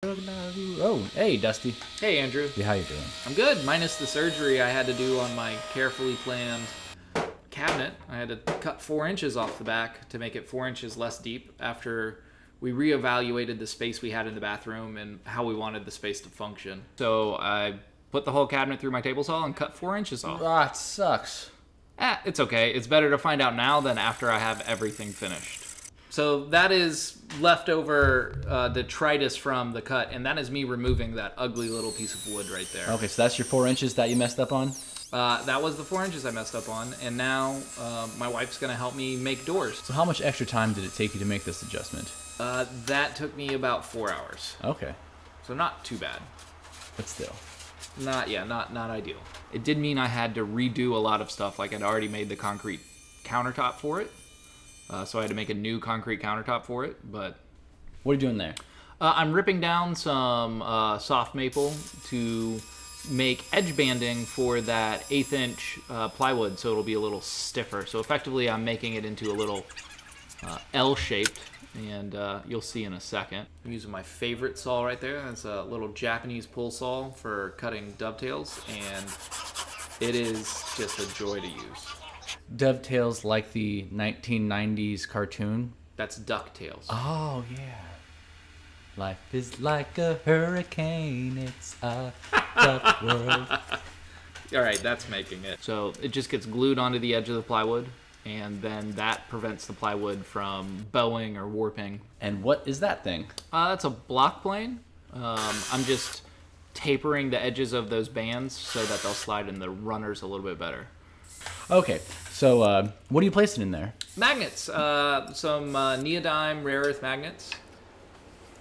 Oh, hey, Dusty. Hey, Andrew. Yeah, how you doing? I'm good, minus the surgery I had to do on my carefully planned cabinet. I had to cut 4 inches off the back to make it 4 inches less deep after we reevaluated the space we had in the bathroom and how we wanted the space to function. So I put the whole cabinet through my table saw and cut 4 inches off. Ah, it sucks. It's okay. It's better to find out now than after I have everything finished. So that is leftover detritus from the cut, and that is me removing that ugly little piece of wood right there. Okay, so that's your 4 inches that you messed up on? That was the 4 inches I messed up on, and now my wife's going to help me make doors. So how much extra time did it take you to make this adjustment? That took me about 4 hours. Okay. So not too bad. But still. Not ideal. It did mean I had to redo a lot of stuff, like I'd already made the concrete countertop for it. So I had to make a new concrete countertop for it, but... What are you doing there? I'm ripping down some soft maple to make edge banding for that 1/8 inch plywood, so it'll be a little stiffer. So effectively I'm making it into a little L-shaped, and you'll see in a second. I'm using my favorite saw right there. That's a little Japanese pull saw for cutting dovetails, and it is just a joy to use. Dovetails like the 1990s cartoon? That's DuckTales. Oh, yeah. Life is like a hurricane, it's a tough world. All right, that's making it. So it just gets glued onto the edge of the plywood, and then that prevents the plywood from bowing or warping. And what is that thing? That's a block plane. I'm just tapering the edges of those bands so that they'll slide in the runners a little bit better. Okay, so what are you placing in there? Magnets. Some neodyme rare earth magnets.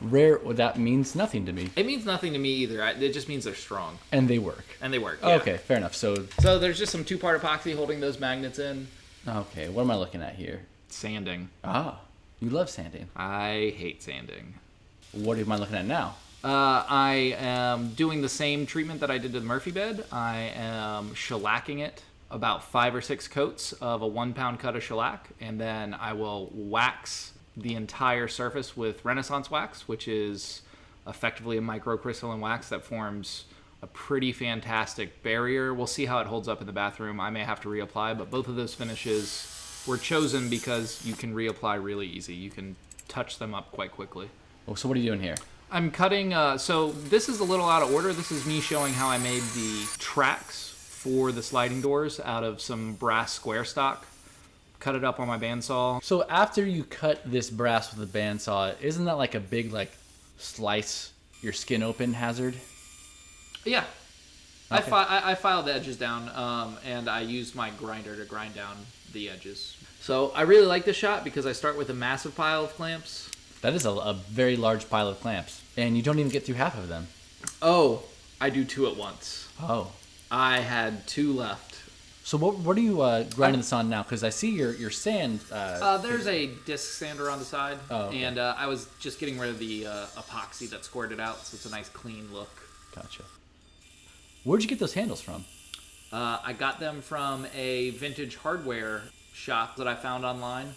Rare, well, that means nothing to me. It means nothing to me either. It just means they're strong. And they work. And they work, yeah. Okay, fair enough. So there's just some 2-part epoxy holding those magnets in. Okay, what am I looking at here? Sanding. Ah, you love sanding. I hate sanding. What am I looking at now? I am doing the same treatment that I did to the Murphy bed. I am shellacking it, about 5 or 6 coats of a 1-pound cut of shellac, and then I will wax the entire surface with Renaissance wax, which is effectively a microcrystalline wax that forms a pretty fantastic barrier. We'll see how it holds up in the bathroom. I may have to reapply, but both of those finishes were chosen because you can reapply really easy. You can touch them up quite quickly. Oh, so what are you doing here? I'm cutting, so this is a little out of order. This is me showing how I made the tracks for the sliding doors out of some brass square stock. Cut it up on my bandsaw. So after you cut this brass with the bandsaw, isn't that like a big slice your skin open hazard? Yeah. Okay. I filed the edges down, and I used my grinder to grind down the edges. So I really like this shot because I start with a massive pile of clamps. That is a very large pile of clamps, and you don't even get through half of them. Oh, I do 2 at once. Oh. I had 2 left. So what are you grinding this on now? Because I see your sand. There's a disc sander on the side, oh, okay. And I was just getting rid of the epoxy that squirted out, so it's a nice clean look. Gotcha. Where'd you get those handles from? I got them from a vintage hardware shop that I found online.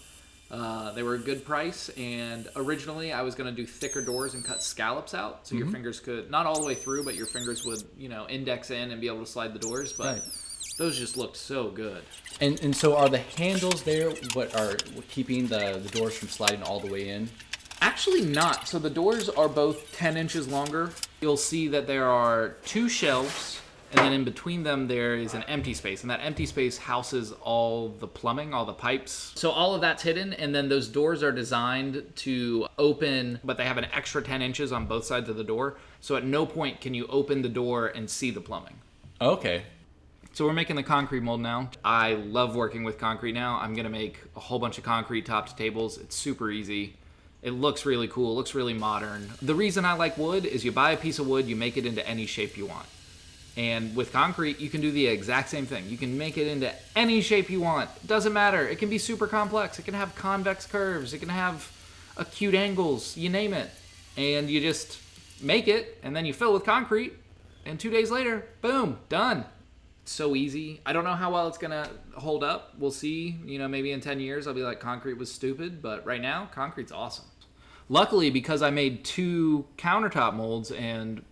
They were a good price, and originally I was going to do thicker doors and cut scallops out, so your fingers could, not all the way through, but your fingers would, index in and be able to slide the doors, but right. Those just looked so good. And so are the handles there what are keeping the doors from sliding all the way in? Actually not. So the doors are both 10 inches longer. You'll see that there are 2 shelves, and then in between them there is an empty space, and that empty space houses all the plumbing, all the pipes. So all of that's hidden, and then those doors are designed to open, but they have an extra 10 inches on both sides of the door, so at no point can you open the door and see the plumbing. Okay. So we're making the concrete mold now. I love working with concrete now. I'm gonna make a whole bunch of concrete top to tables. It's super easy. It looks really cool, it looks really modern. The reason I like wood is you buy a piece of wood, you make it into any shape you want. And with concrete, you can do the exact same thing. You can make it into any shape you want. It doesn't matter. It can be super complex. It can have convex curves. It can have acute angles, you name it. And you just make it, and then you fill with concrete, and 2 days later, boom, done. It's so easy. I don't know how well it's gonna hold up. We'll see. Maybe in 10 years, I'll be like, concrete was stupid. But right now, concrete's awesome. Luckily, because I made 2 countertop molds and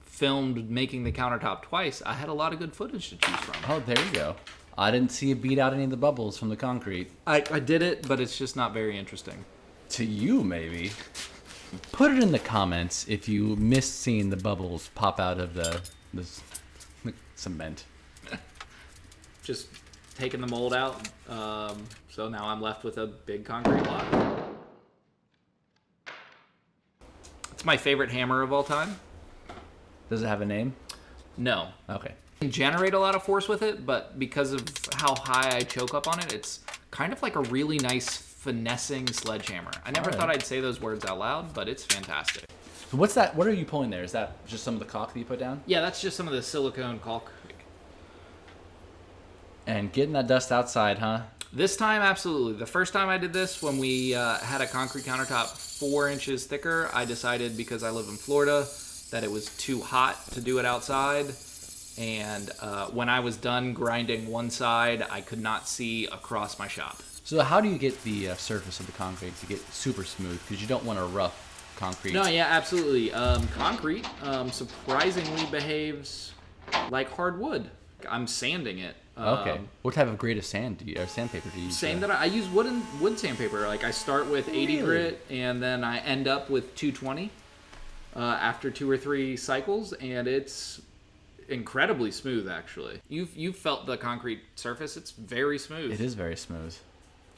filmed making the countertop twice, I had a lot of good footage to choose from. Oh, there you go. I didn't see it beat out any of the bubbles from the concrete. I did it, but it's just not very interesting. To you, maybe. Put it in the comments if you missed seeing the bubbles pop out of the cement. Just taking the mold out, so now I'm left with a big concrete block. It's my favorite hammer of all time. Does it have a name? No. Okay. I can generate a lot of force with it, but because of how high I choke up on it, it's kind of like a really nice finessing sledgehammer. I never thought I'd say those words out loud, but it's fantastic. So what's that? What are you pulling there? Is that just some of the caulk that you put down? Yeah, that's just some of the silicone caulk. And getting that dust outside, huh? This time, absolutely. The first time I did this, when we had a concrete countertop 4 inches thicker, I decided, because I live in Florida, that it was too hot to do it outside. And when I was done grinding one side, I could not see across my shop. So how do you get the surface of the concrete to get super smooth? Because you don't want a rough concrete. No, yeah, absolutely. Concrete surprisingly behaves like hardwood. I'm sanding it. Okay. What type of grade of sand do you, or sandpaper do you use? Same that I use wood sandpaper. Like I start with 80 grit and then I end up with 220 after 2 or 3 cycles, and it's incredibly smooth. Actually, you've felt the concrete surface. It's very smooth. It is very smooth.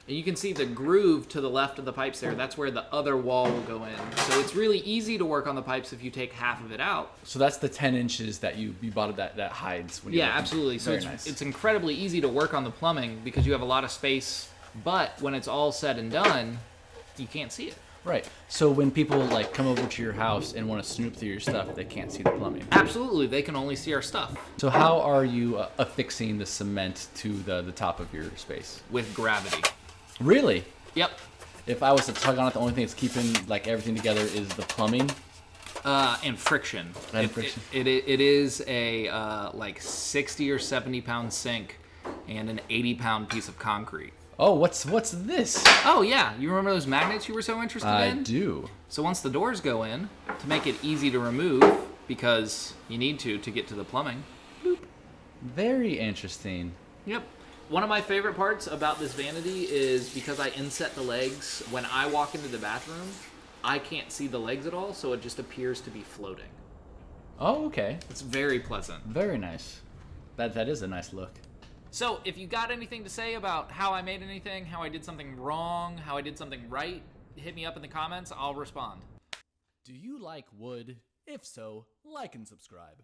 And you can see the groove to the left of the pipes there. That's where the other wall will go in. So it's really easy to work on the pipes if you take half of it out. So that's the 10 inches that you bought that hides. When you absolutely. So it's incredibly easy to work on the plumbing because you have a lot of space. But when it's all said and done, you can't see it. Right. So when people like come over to your house and want to snoop through your stuff, they can't see the plumbing. Absolutely. They can only see our stuff. So how are you affixing the cement to the top of your space? With gravity. Really? Yep. If I was to tug on it, the only thing that's keeping like everything together is the plumbing. And friction. Friction. It is a like 60 or 70 pound sink and an 80 pound piece of concrete. Oh, what's this? Oh yeah, you remember those magnets you were so interested in? I do. So once the doors go in, to make it easy to remove, because you need to get to the plumbing. Boop. Very interesting. Yep. One of my favorite parts about this vanity is because I inset the legs. When I walk into the bathroom, I can't see the legs at all, so it just appears to be floating. Oh, okay. It's very pleasant. Very nice. That is a nice look. So if you got anything to say about how I made anything, how I did something wrong, how I did something right, hit me up in the comments. I'll respond. Do you like wood? If so, like and subscribe.